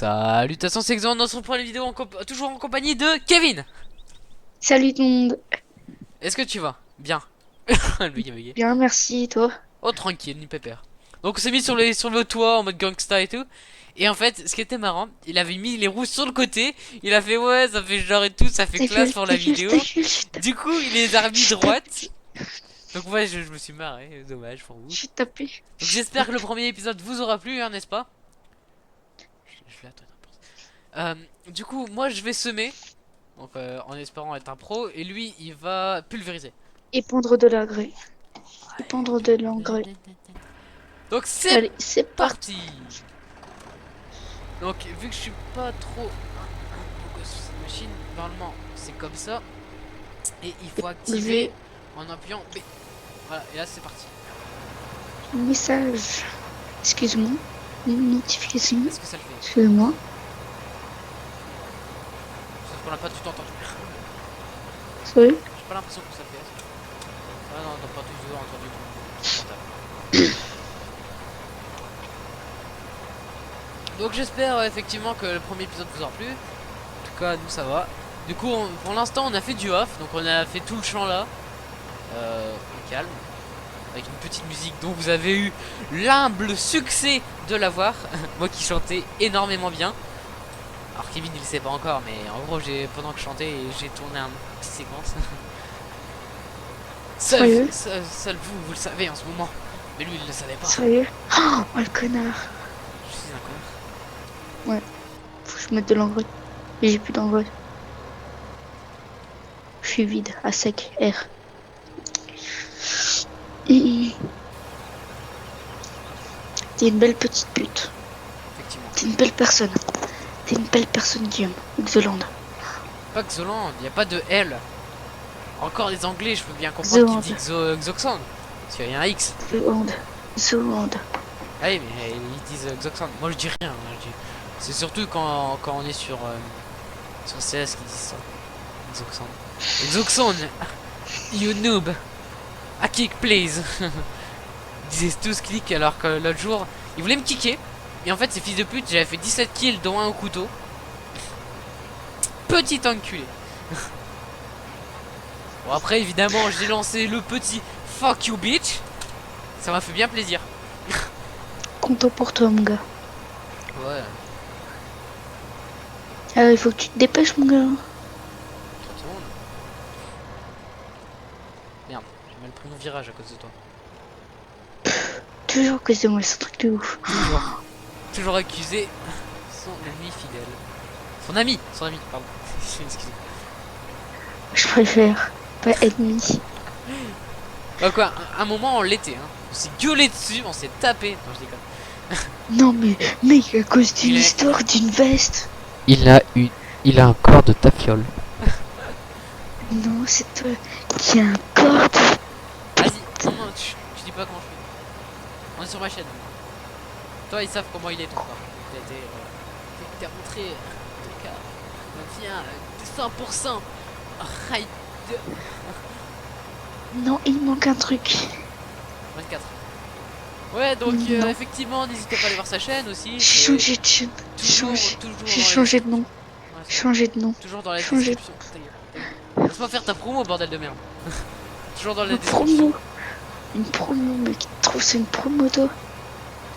Salutations, c'est Xan, on se retrouve pour une vidéo toujours en compagnie de Kevin. Salut tout le monde. Est-ce que tu vas? Bien. Le mec est bugué. Bien, merci, toi. Oh, tranquille, ni pépère. Donc on s'est mis sur le toit en mode gangsta et tout. Et en fait, ce qui était marrant, il avait mis les roues sur le côté. Il a fait ouais, ça fait genre et tout, ça fait Ta classe gueule, pour ta la gueule, ta vidéo. gueule, Du coup, il les a remis je tape, droite. Donc ouais, je me suis marré, dommage pour vous. je tapé, Donc je j'espère que le tape. premier épisode vous aura plu, hein, n'est-ce pas? Je vais attendre. Du coup, moi je vais semer. Donc en espérant être un pro. Et lui, il va pulvériser. Épandre de l'engrais. Épandre de l'engrais. Donc c'est Allez, c'est parti. parti. Donc vu que je suis pas trop un beau gosse sur cette machine, normalement c'est comme ça. Et il faut activer Élever en appuyant B. Voilà, et là c'est parti. message. Excuse-moi. Une notification. Est-ce que ça le fait? Excuse-moi. Sauf qu'on n'a pas du tout entendu. Sorry. J'ai pas l'impression que ça le fait. Ah non, on n'a pas toujours entendu ton portable. Donc j'espère effectivement que le premier épisode vous aura plu. En tout cas, nous ça va. Du coup, pour l'instant, on a fait du off. Donc on a fait tout le champ là. Au calme. Avec une petite musique dont vous avez eu l'humble succès de l'avoir. Moi qui chantais énormément bien. Alors Kevin il le sait pas encore, mais en gros pendant que je chantais j'ai tourné un petit séquence. Sérieux. Seul vous le savez en ce moment. Mais lui il le savait pas. Sérieux. Oh, le connard. Je suis un connard. Ouais. Faut que je mette de l'engrais. Et j'ai plus d'engrais. Je suis vide, à sec, R. T'es une belle petite pute. Effectivement. T'es une belle personne. T'es une belle personne, Guillaume. Xolande. Pas Xoland, il n'y a pas de L. Encore les anglais, je peux bien comprendre qu'ils Xolande. disent Xoxan. Parce qu'il y a un X. Xolande. Xolande. Ah oui, mais ils disent Xoxan. Moi je dis rien. Hein, c'est surtout quand on est sur CS qu'ils disent ça. Xoxan. Xoxan, you noob. A kick please. Ils disaient tous clic alors que l'autre jour, ils voulaient me kicker. Et en fait, ces fils de pute, j'avais fait 17 kills dont un au couteau. Petit enculé. Bon après, évidemment, j'ai lancé le petit fuck you bitch. Ça m'a fait bien plaisir. Content pour toi, mon gars. Ouais, Alors, il faut que tu te dépêches, mon gars. 30 secondes. Merde, j'ai mal pris mon virage à cause de toi. Toujours que c'est moi, c'est un truc de ouf. Toujours. Toujours accusé son ami fidèle. Son ami, pardon. Excusez. Je préfère pas ennemi. Bah quoi, un moment on l'était, hein. On s'est gueulé dessus, on s'est tapé. Non, je déconne. Non, mais mec, à cause d'une Il est. histoire d'une veste. Il a eu. Il a un corps de tafiole. Non, c'est toi qui a un corps de... Vas-y, non, tu dis pas comment je fais. On est sur ma chaîne. Toi, ils savent comment il est ton corps. T'as été. T'es rentré. Ton cas. Viens, 100%. Raid de Non, il manque un truc. 24. Ouais, donc Non, effectivement, n'hésitez pas à aller voir sa chaîne aussi. j'ai C'est changé de chaîne. toujours, toujours J'ai dans la changé de description. nom. Ouais, c'est bon. Changé de nom. Toujours dans la Changé de description. Ta gueule, ta gueule. Laisse-moi faire ta promo, bordel de merde. Toujours dans la une description. promo. Une promo, mec. Tu trouves c'est une promo, toi?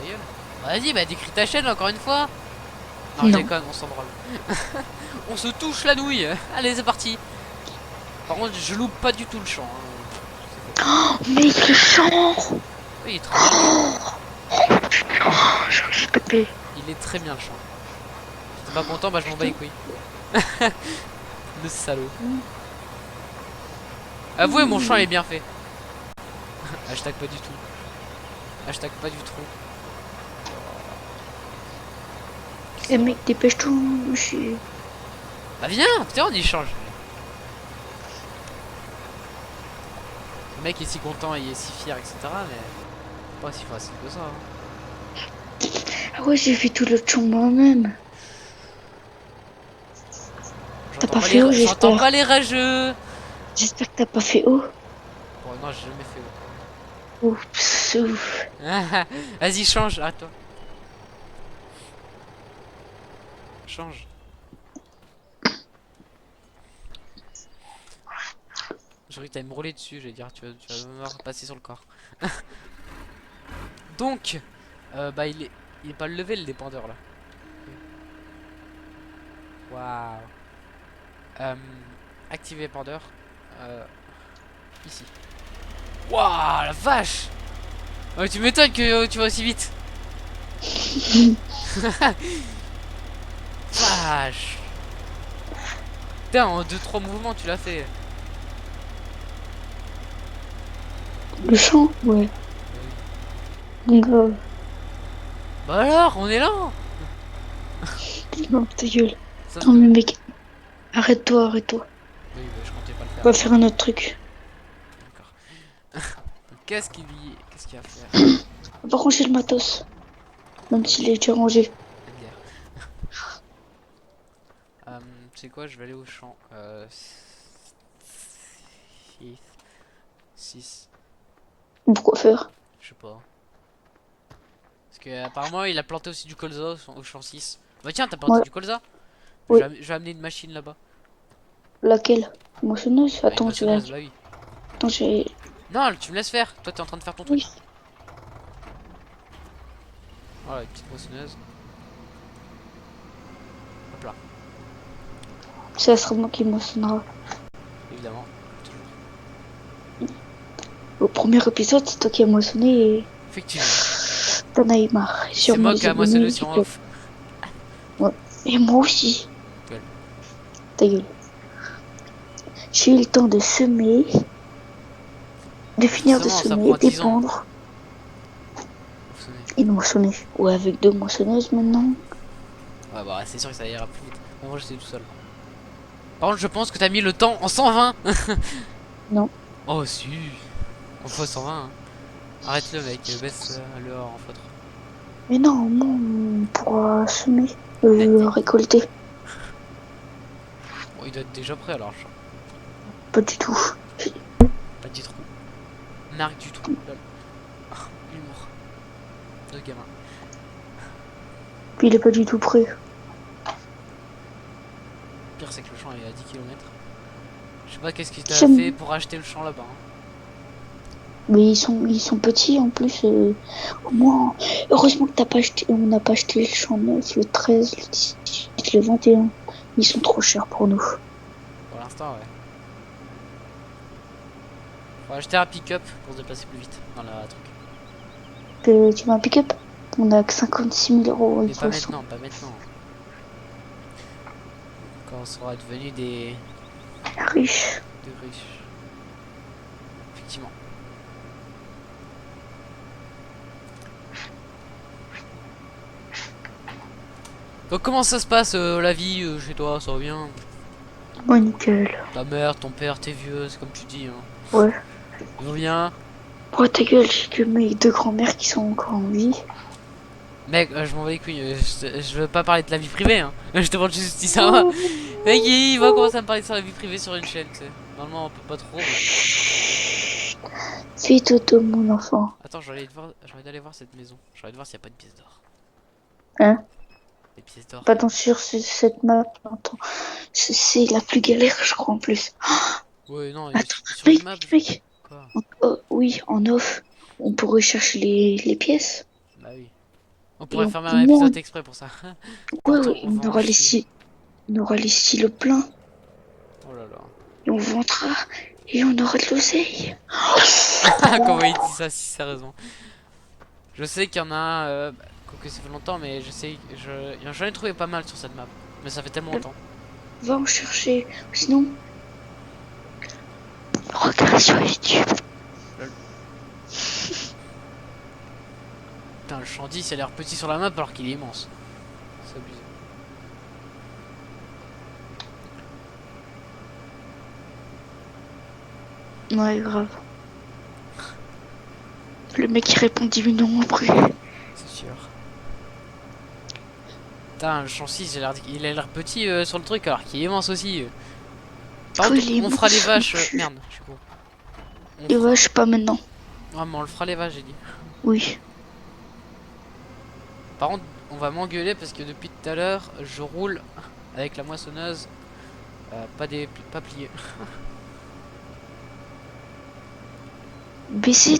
Ta gueule. Vas-y, bah décris ta chaîne encore une fois. Non, je Non. déconne, on s'en branle. On se touche la nouille. Allez, c'est parti. Par contre, je loupe pas du tout le chant. Hein. Oh, mec, le chant. Oui, il est très bien le chant. Oh, j'ai pété. Il est très bien le chant. Si t'es pas content, bah je m'en bats les couilles. Le salaud. Avouez, mon chant est bien fait. Hashtag pas du tout. Hashtag pas du tout. Eh, mec, dépêche-toi. Je suis... Bah viens, putain, on y change. Le mec est si content, il est si fier, etc. Mais pas si facile que ça. Hein. Ah ouais, j'ai fait tout le chant moi-même. T'as pas fait haut, J'entends pas j'espère. les rageux. J'espère que t'as pas fait haut. Bon, non, j'ai jamais fait. Oups, ouf. Vas-y, change, arrête-toi. change. J'ai cru que t'allais me rouler dessus, j'allais dire tu vas me repasser sur le corps. Donc, bah il est pas levé le dépendeur là. Waouh. Activer dépendeur. Ici. Waouh la vache. Oh, tu m'étonnes que tu vas aussi vite. Vache. Putain, en 2-3 mouvements tu l'as fait. Le champ, ouais. Grave. Bah alors, on est là. Non, ta gueule. Sauf Non, que... mais mec, arrête-toi, arrête-toi. Oui, bah, je comptais pas le On faire. va faire un autre truc. D'accord. Donc, qu'est-ce qu'il y a à faire? On va ranger le matos, même Ah s'il oui, est déjà rangé. même guerre. Tu sais quoi, je vais aller au champ. 6. Pourquoi faire? Je sais pas. Parce que apparemment il a planté aussi du colza au champ 6. Bah tiens, t'as planté Ouais, du colza? oui. Je vais amener une machine là-bas. Laquelle? Moissonneuse? Bah une Attends, tu vas. moissonneuse, bah oui. Attends, j'ai. Non, tu me laisses faire. Toi t'es en train de faire ton truc. Oui. Voilà, une petite moissonneuse. Hop là, Ça sera moi qui moissonnera. évidemment. Au premier épisode, c'est toi qui as moissonné et Effectivement. t'en as eu marre. C'est Sûrement moi les qui a abonnés moissonné qui sur pleurent. off. Ouais. Et moi aussi. Gueule. Ta gueule. J'ai eu le temps de semer, de finir de Justement, ça semer, prend 10 ans. d'épandre et de moissonner. Ouais, avec 2 moissonneuses maintenant. Ouais, bah c'est sûr que ça ira plus vite. Moi j'étais tout seul. Par contre, je pense que t'as mis le temps en 120. Non. Oh si. En fois 120. Hein. Arrête-le mec, baisse le en x3. Mais non, on pourra semer, Bon, récolter. il doit être déjà prêt alors. Pas du tout. Pas du trou. Marque du trou. Lol. Ah, humour. De gamin. Puis il est pas du tout prêt. Pire c'est que le champ est à 10 km. Je sais pas qu'est-ce qu'il t'a J'aime- fait pour acheter le champ là-bas. Hein. Mais ils sont petits en plus. Au moins, heureusement que t'as pas acheté, on n'a pas acheté le champ 9, le 13, le 18, le 21. Ils sont trop chers pour nous. Pour l'instant ouais. Faut acheter un pick-up pour se déplacer plus vite dans la truc. Tu veux un pick-up? On a que 56 000 euros. Mais Il pas faut 100. maintenant, pas maintenant. Quand on sera devenu des Riche. riches. Effectivement. Donc comment ça se passe la vie chez toi, ça va bien? Ouais, nickel. Ta mère, ton père, tes vieux, c'est comme tu dis. Hein. Ouais. Ils vont bien? Ouais, ta gueule, j'ai que mes 2 grands-mères qui sont encore en vie. Mec, je m'en bats les couilles, je veux pas parler de la vie privée, hein. Je te demande juste si ça va. Mec, il va commencer à me parler de la vie privée sur une chaîne, tu sais. Normalement, on peut pas trop. Mais... Fais toto, mon enfant. Attends, j'ai envie d'aller voir cette maison. J'ai envie de voir s'il y a pas de pièces d'or. Hein? Des pièces d'or. Pas tant sur cette map. Attends. C'est la plus galère, je crois, en plus. Ouais, non, Attends, sur une mec, map. mec. Quoi? Oui, en off. On pourrait chercher les pièces. Bah oui. On Et pourrait faire même au un moins, épisode exprès pour ça. ouais, Attends, ouais, on va on aura les stylos pleins. Oh là là. Et on vendra. Et on aura de l'oseille. Comment il dit ça si sérieusement? Je sais qu'il y en a un, quoique ça fait longtemps, mais je sais, j'en ai trouvé pas mal sur cette map. Mais ça fait tellement longtemps. Va en chercher. Sinon, regarde sur YouTube. Putain, le champ 10 il a l'air petit sur la map alors qu'il est immense. C'est abusé. Ouais, grave. Le mec il répond 10 minutes après. C'est sûr. Putain, le champ 6 il a l'air petit sur le truc alors qu'il est immense aussi. Par contre, Il est on fera les immense, vaches. mon cul. Merde, je suis con. Et ouais, je sais pas maintenant. Ouais, mais on le fera les vaches, j'ai dit. Oui. Par contre, on va m'engueuler parce que depuis tout à l'heure, je roule avec la moissonneuse, pas pliée.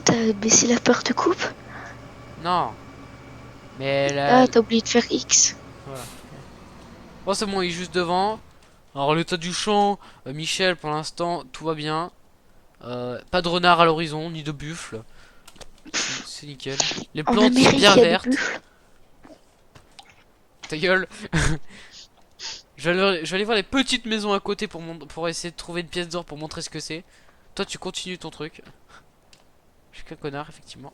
T'as baissé la porte-coupe? Non, mais Ah, t'as oublié de faire X. voilà. Bon, c'est bon, il est juste devant. Alors, l'état du champ, Michel, pour l'instant, tout va bien. Pas de renard à l'horizon, ni de buffle. C'est nickel. Les En plantes sont Amérique, bien il y a des vertes. buffles. Ta gueule. Je vais aller voir les petites maisons à côté pour essayer de trouver une pièce d'or pour montrer ce que c'est. Toi, tu continues ton truc. Je suis qu'un connard, effectivement.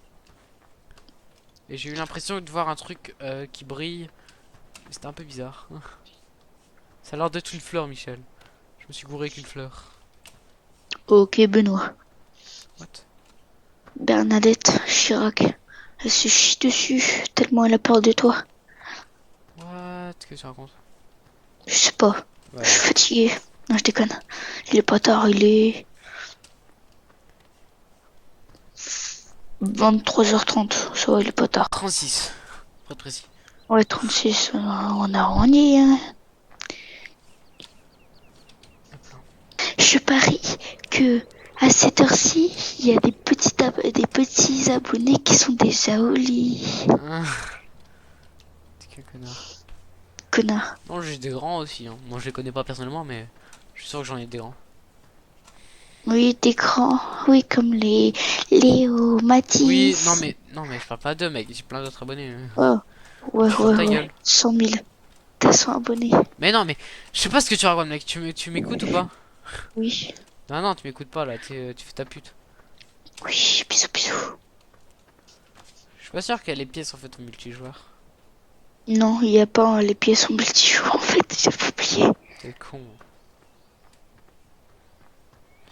Et j'ai eu l'impression de voir un truc qui brille. Mais c'était un peu bizarre. Ça a l'air d'être une fleur, Michel. Je me suis gouré avec une fleur. Ok, Benoît. What? Bernadette Chirac. Elle se chie dessus tellement elle a peur de toi. What? Qu'est-ce que tu racontes? Je sais pas. Ouais. Je suis fatigué. Non, je déconne. Il est pas tard, il est 23h30. Ça va, il est pas tard. 36. Très précis. Ouais, 36. On a arrondi, hein. Je parie que à cette heure-ci, il y a des petits abonnés qui sont déjà au lit. T'es qu'un connard. Connard. Non, j'ai des grands aussi. Hein. Moi, je les connais pas personnellement, mais je suis sûr que j'en ai des grands. Oui, des grands. Oui, comme les Léo, Oui, Mathis. non, mais je parle pas d'eux, mec. J'ai plein d'autres abonnés. Oh, ouais, Tu fermes ouais, ta ouais. gueule. 100 000. T'as 100 abonnés. Mais non, mais je sais pas ce que tu racontes, mec. Tu m'écoutes ou pas? Oui. Non, non, tu m'écoutes pas là. Tu fais ta pute. Oui, bisous, bisous. Je suis pas sûr que les pièces en fait en multijoueur. Non, il n'y a pas les pièces en multijoueur en fait, j'avais oublié. T'es con.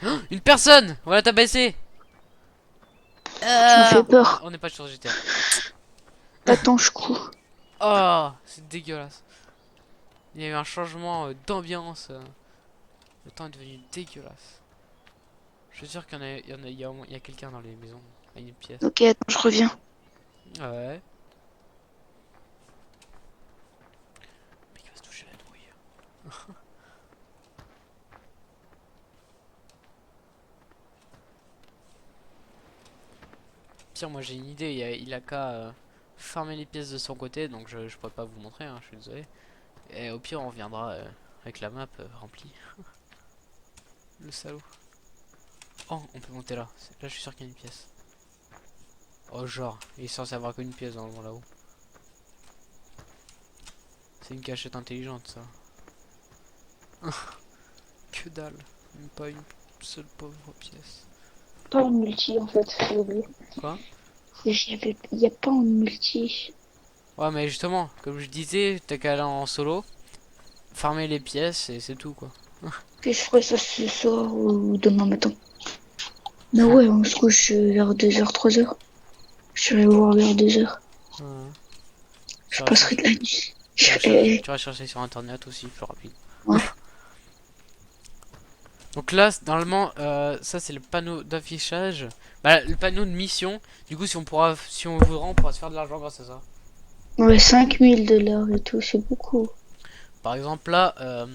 Oh, une personne! Voilà, t'as baissé! Tu m'as fait peur. On n'est pas sur GTA. Attends, je cours. Oh, c'est dégueulasse. Il y a eu un changement d'ambiance. Le temps est devenu dégueulasse. Je suis sûr qu'il y en a, il y a quelqu'un dans les maisons. Il y a une pièce. Ok, attends, je reviens. Ouais. Mais il va se toucher la nouille. Pire, moi j'ai une idée. Il a qu'à farmer les pièces de son côté. Donc je pourrais pas vous montrer, hein, je suis désolé. Et au pire, on reviendra avec la map remplie. Le salaud. Oh, on peut monter là. Là, je suis sûr qu'il y a une pièce. Oh, genre, il est censé avoir qu'une pièce normalement là-haut. C'est une cachette intelligente, ça. Que dalle. Même pas une seule pauvre pièce. Pas en multi en fait, j'ai oublié. Quoi? Il y a pas en multi. Ouais, mais justement, comme je disais, t'as qu'à aller en solo, farmer les pièces et c'est tout, quoi. Que je ferai ça ce soir ou demain matin. Mais ouais, on se couche vers 2h, 3h. Je vais voir vers 2h. Ouais. Je passerai de la nuit. Tu vas chercher sur internet aussi, plus rapide. Ouais. Donc là, normalement, ça c'est le panneau d'affichage. Bah, le panneau de mission. Du coup, si on voudra, on pourra se faire de l'argent grâce à ça. Ouais, 5000$ et tout, c'est beaucoup. Par exemple, là,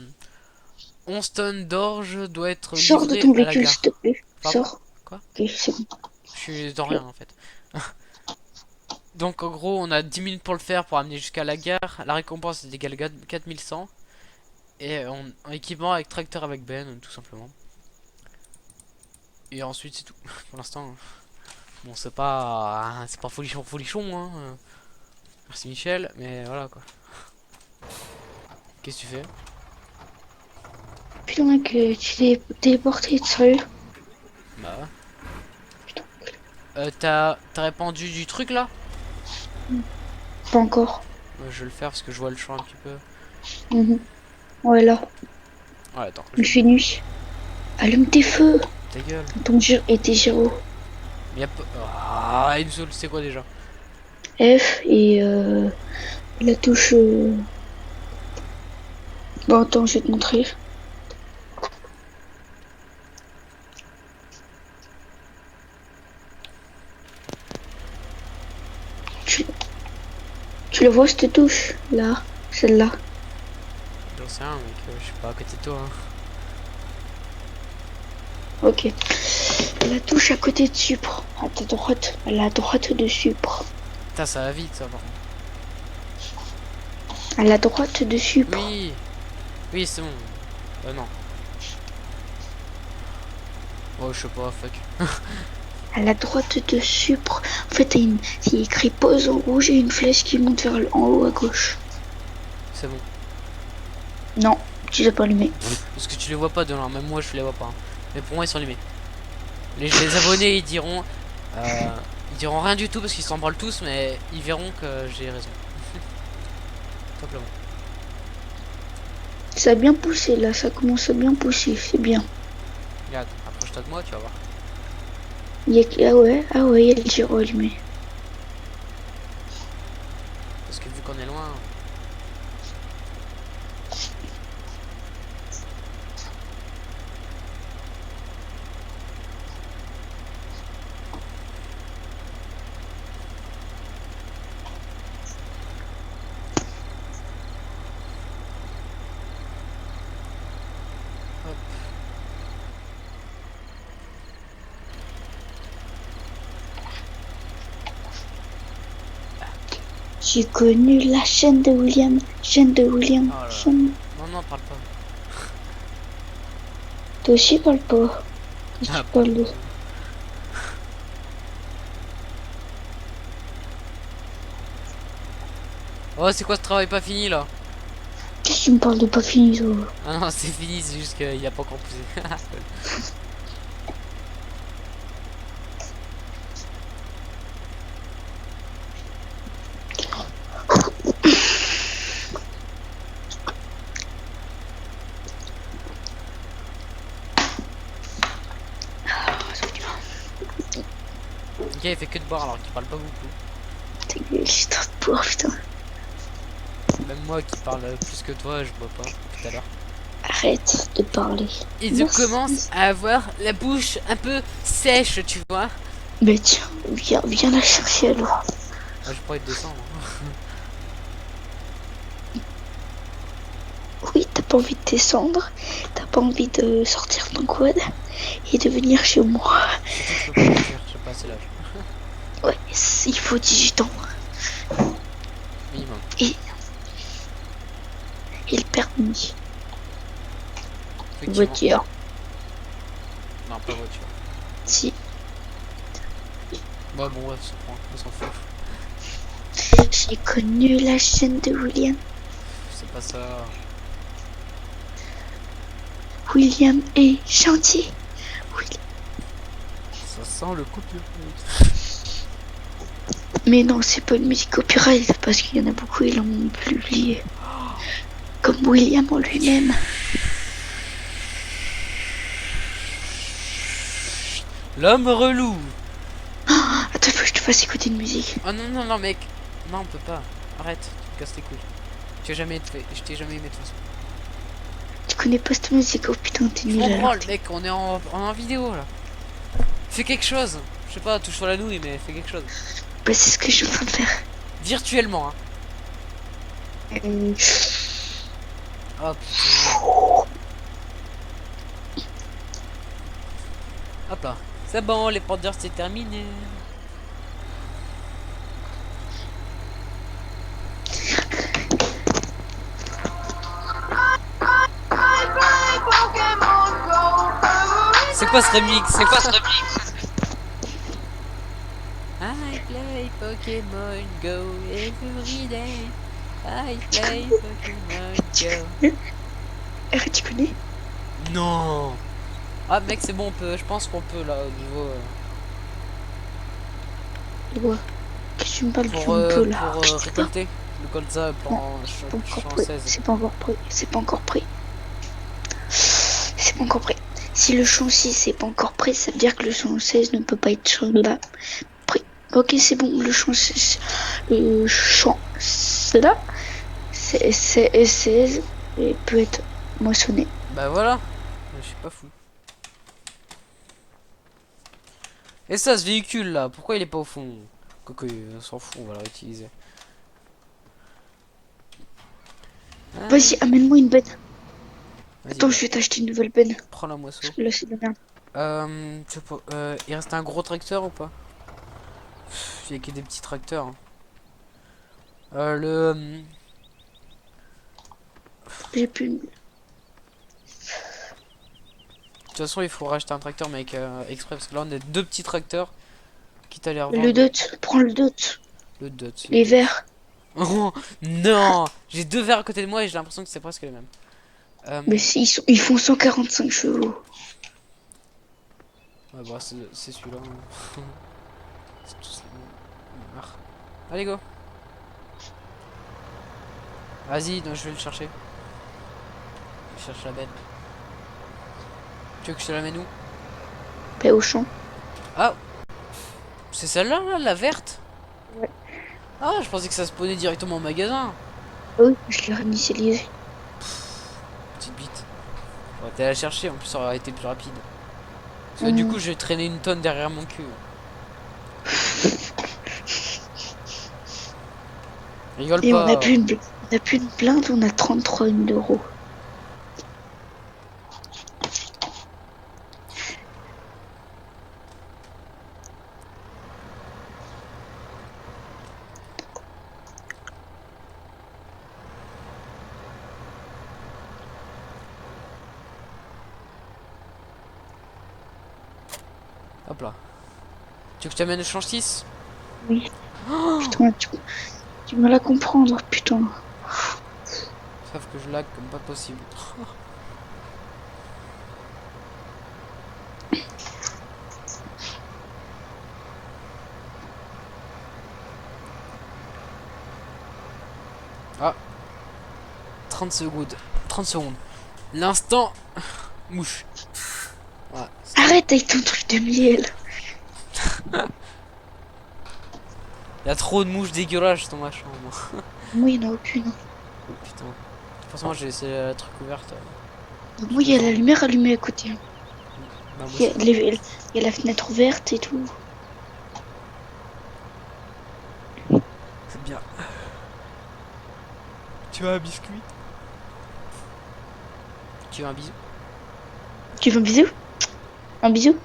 11 tonnes d'orge doit être Sors de livré ton à la véhicule, s'il gare. te plaît. Pardon? Sors. Quoi? Ok, c'est bon. Je suis dans rien en fait. Donc en gros, on a 10 minutes pour le faire pour amener jusqu'à la gare. La récompense est égale 4100. Et en équipement avec tracteur avec Ben, tout simplement. Et ensuite, c'est tout. Pour l'instant, bon, c'est pas folichon, folichon, hein. Merci Michel, mais voilà quoi. Qu'est-ce que tu fais? Putain, que tu t'es téléporté, sérieux? Bah. T'as répandu du truc là? Pas encore. Je vais le faire parce que je vois le champ un petit peu. Mhm. Ouais, là. Ouais, attends. Il fait nuit. Allume tes feux. Ta gueule. Et tes gyros. Mais y'a pas. Ah, une seule, c'est quoi déjà? F et la touche. Bon, attends, je vais te montrer. Tu le vois cette touche là, celle-là. J'en sais rien, mec, je suis pas à côté de toi. Hein. Ok. La touche à côté de Supre, à ta droite, à la droite de Supre. Putain, ça va vite, ça, par contre. À la droite de Supre. Oui, oui, c'est bon. Non. Oh, je sais pas, fuck. À la droite de Supre. En fait, il y a écrit pause en rouge et une flèche qui monte vers en haut à gauche. C'est bon. Non, tu l'as pas allumé. Parce que tu les vois pas de loin, même moi je les vois pas. Hein. Mais pour moi ils sont allumés. Les abonnés ils diront rien du tout parce qu'ils s'en branlent tous, mais ils verront que j'ai raison. Simplement. Ça a bien poussé là, ça commence à bien pousser, c'est bien. Regarde, approche-toi de moi, tu vas voir. Ah ouais, il y a le gyro allumé. Parce que vu qu'on est loin. Hop. J'ai connu la chaîne de William, Oh là là. chaîne. Non, non, parle pas. Toi aussi parle pas. Qu'est-ce que Ah, tu parle parles de... pas. Oh, c'est quoi ce travail pas fini là? Qu'est-ce que tu me parles de pas fini toi? Ah non, c'est fini, c'est juste qu'il a pas encore poussé. Ok, il fait que de boire alors qu'il parle pas beaucoup. Ta gueule, j'ai trop de boire, putain. Même moi qui parle plus que toi, je bois pas tout à l'heure. Arrête de parler. Et je Merci. commence à avoir la bouche un peu sèche, tu vois. Mais tiens, viens la chercher alors. Ah, je pourrais te descendre. Oui, t'as pas envie de descendre, t'as pas envie de sortir ton quad et de venir chez moi. Surtout que je peux pas conduire, j'ai pas assez l'âge. Ouais, il faut 18 ans. Minimum. Et le permis. Effectivement. Voiture. Non, pas voiture. Si. Bah bon, ouais, on s'en fout. J'ai connu la chaîne de William. C'est pas ça. William est gentil. Ça sent le copyright. Mais non, c'est pas une musique copyright parce qu'il y en a beaucoup, ils l'ont publié. Comme William en lui-même. L'homme relou. Attends, faut que je te fasse écouter une musique. Oh non, non, non, mec. Non, on peut pas. Arrête, tu me casses les couilles. Je t'ai jamais aimé de toute façon. Tu connais pas cette musique? Oh putain, t'es Je nul m'en alors. branle, mec, on est en vidéo là. Fais quelque chose. Je sais pas, touche sur la nouille, mais fais quelque chose. Bah, c'est ce que je suis en train de faire. Virtuellement, hein. Euh, Oh putain. Hop là. C'est bon, les pendeurs c'est terminé. C'est quoi ce remix? C'est quoi ce remix? I play Pokémon Go every day. I play Pokémon Go. tu connais? Non. Ah mec, c'est bon, on peut. Je pense qu'on peut là au niveau Ouais. Qu'est-ce que tu me parles du pour on peut là? récolter le colza Non, en c'est pas encore champ prêt. 16. C'est pas encore prêt. C'est pas encore prêt. C'est pas encore prêt. Si le champ 6 c'est pas encore prêt, ça veut dire que le champ 16 ne peut pas être là. Prêt. Ok, c'est bon. Le champ 16. Le champ. C'est là. C'est 16 et peut être moissonné. Bah voilà. Je suis pas fou. Et ça, ce véhicule là, pourquoi il est pas au fond? Quoique, on s'en fout, on va le réutiliser. Ah, Vas-y, amène-moi une benne. vas-y, Attends, bah, je vais t'acheter une nouvelle benne. prends la moisseau. Parce que là, c'est de la merde. Tu sais pas, il reste un gros tracteur ou pas? Il y a que des petits tracteurs, hein. Le... J'ai plus une... De toute façon, il faut racheter un tracteur, mais avec exprès, parce que là, on a deux petits tracteurs, quitte à les Le revendre. dot. Prends le dot. Le dot, le Les dot. verts. Oh non! J'ai deux verres à côté de moi et j'ai l'impression que c'est presque les mêmes. Mais ils font 145 chevaux. Ouais, bah, c'est celui-là, hein. C'est tous les mêmes. Ah. Allez, go! Vas-y, non, je vais le chercher. Je cherche la bête. Tu veux que je te l'amène où? Paix au champ. Ah! C'est celle-là, là, la verte? Ouais. Ah, je pensais que ça spawnait directement au magasin. Ah oui, je l'ai réinitialisé. Petite bite. On va t'aller la chercher, en plus ça aurait été plus rapide. Parce que du Hum. coup, je vais traîner une tonne derrière mon cul. Rigole Et on a pas. plus on a plus une plainte, on a 33 000 euros. Hop là. Tu veux que je t'amène le change 6? Oui. Putain, tu vas la comprendre, putain. Sauf que je lag comme pas possible. Ah, 30 secondes. 30 secondes. L'instant mouche. Ouais, Arrête avec ton truc de miel. il y a trop de mouches dégueulasses dans ma chambre. Moi, il n'y en a aucune. Putain. Forcément, j'ai laissé la truc ouverte. Moi, il y a la lumière allumée à côté. Bah, moi Il y a, aussi. il y a la fenêtre ouverte et tout. C'est bien. Tu veux un biscuit? Tu veux un bisou? Tu veux un bisou? Un bisou?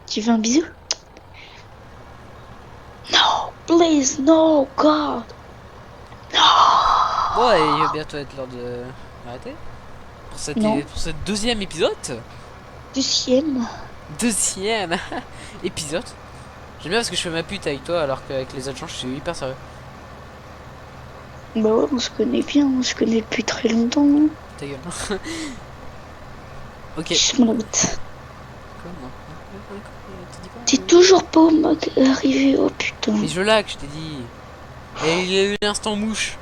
Tu veux un bisou? No, please, no, God. Bon, et il va bientôt être l'heure de arrêter. Non, Pour ce deuxième épisode. deuxième. Deuxième épisode. J'aime bien parce que je fais ma pute avec toi alors qu'avec les autres gens je suis hyper sérieux. Bah ouais, on se connaît bien, on se connaît depuis très longtemps. Ta gueule. Ok. Juste mon route. Comment? T'as dit quoi? T'es toujours pas arrivé, oh putain. Mais je lag, je t'ai dit. Et il y a eu l'instant mouche.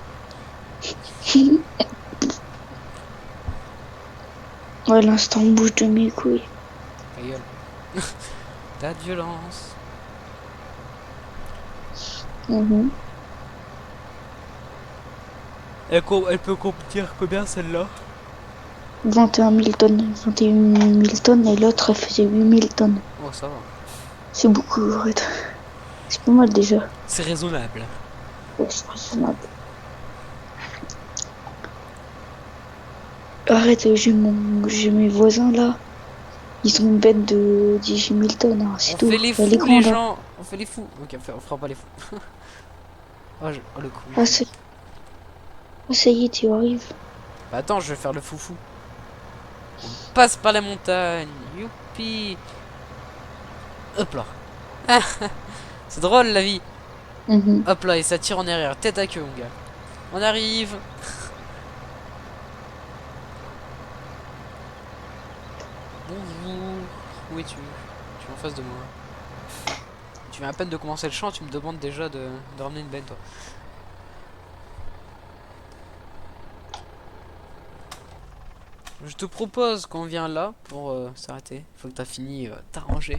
Ouais, l'instant bouge de mes couilles. Ta gueule. T'as de violence. Mhm. Elle peut contenir combien celle-là? 21 000 tonnes, 21 000 tonnes et l'autre elle faisait 8 000 tonnes. Oh, ça va. C'est beaucoup, arrête. C'est pas mal déjà. C'est raisonnable. Ouais, c'est raisonnable. Arrête, j'ai mes voisins là. Ils ont une bête de 18 000 tonnes, hein, c'est On tout. fait les Elle est fous, les grande, hein. gens. On fait les fous. Ok, on fera pas les fous. Oh, oh, le coup. Ah, ça y est, tu arrives. Bah attends, je vais faire le foufou. On passe par la montagne. Youpi. Hop là. Ah, c'est drôle la vie. Mhm. Hop là, et ça tire en arrière. Tête à queue, mon gars. On arrive. Bonjour. Où es-tu? Tu es en face de moi. Tu viens à peine de commencer le chant, tu me demandes déjà de ramener une benne, toi. Je te propose qu'on vient là pour s'arrêter. Faut que t'as fini t'arranger.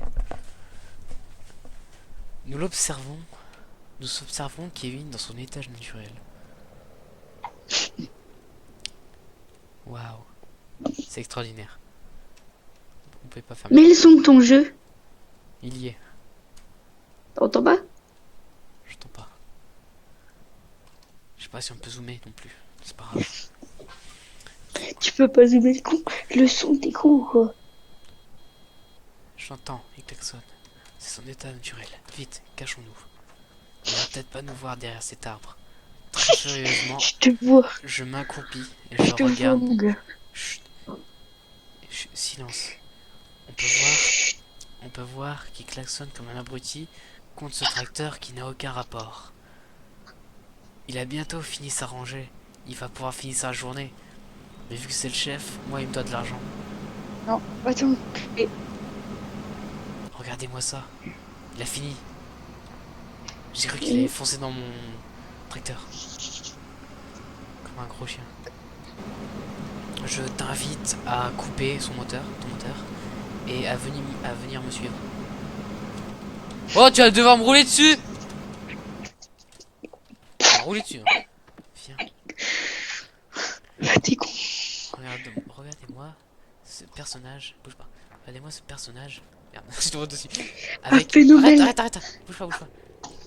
Nous l'observons. Nous observons Kevin dans son étage naturel. Waouh. C'est extraordinaire. On peut pas faire Mais mieux. ils sont ton jeu. Il y est. T'entends pas? Je t'en pas. Je sais pas si on peut zoomer non plus. C'est pas grave. Tu peux pas zoomer le son, t'es con ou quoi? J'entends, il klaxonne. C'est son état naturel. Vite, cachons-nous. Il va peut-être pas nous voir derrière cet arbre. Très furieusement, Je te vois, je m'accroupis et je je te vois, regarde. mon gars. Chut, silence. On peut voir, on peut voir qu'il klaxonne comme un abruti contre ce tracteur qui n'a aucun rapport. Il a bientôt fini sa rangée. Il va pouvoir finir sa journée. Mais vu que c'est le chef, moi il me doit de l'argent. Non, attends. Et Regardez-moi ça. Il a fini. J'ai cru qu'il allait foncer dans mon tracteur. Comme un gros chien. Je t'invite à couper son moteur, ton moteur, et à venir me suivre. Oh, tu vas devoir me rouler dessus! Rouler dessus, hein. Viens. t'es con. Regardez-moi ce personnage. Bouge pas. Regardez-moi ce personnage. Merde, je te vois dessus. Un Avec. phénomène. Arrête. Bouge pas.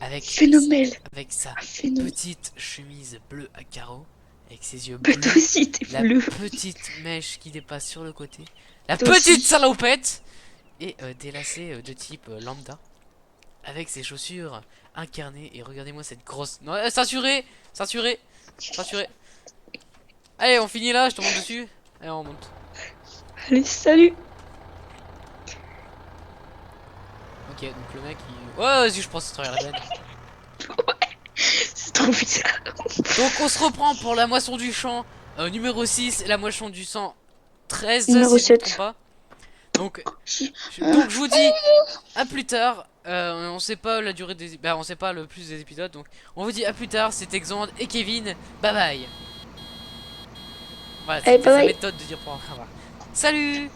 Avec. Phénomène. Avec sa Un phénomène. petite chemise bleue à carreaux. Avec ses yeux Bah, bleus. toi aussi, t'es La bleu. petite mèche qui dépasse sur le côté. La Toi petite aussi. salopette. Et des lacets de type lambda. Avec ses chaussures incarnées. Et regardez-moi cette grosse. Non, ceinturée. Allez, on finit là, je te monte dessus. Allez, on monte. Allez, salut. Ok, donc le mec il. Ouais, vas-y, je pense à travers la benne. C'est trop bizarre. Donc on se reprend pour la moisson du champ numéro 6 et la moisson du sang 13 Numéro si je ne me 7. trompe pas. Donc, donc je vous dis à plus tard. On sait pas la durée des. Bah, on sait pas le plus des épisodes. Donc on vous dit à plus tard. C'était Xand et Kevin. Bye bye. Voilà, Allez, c'était sa bye bye. méthode de dire pour au revoir. Salut!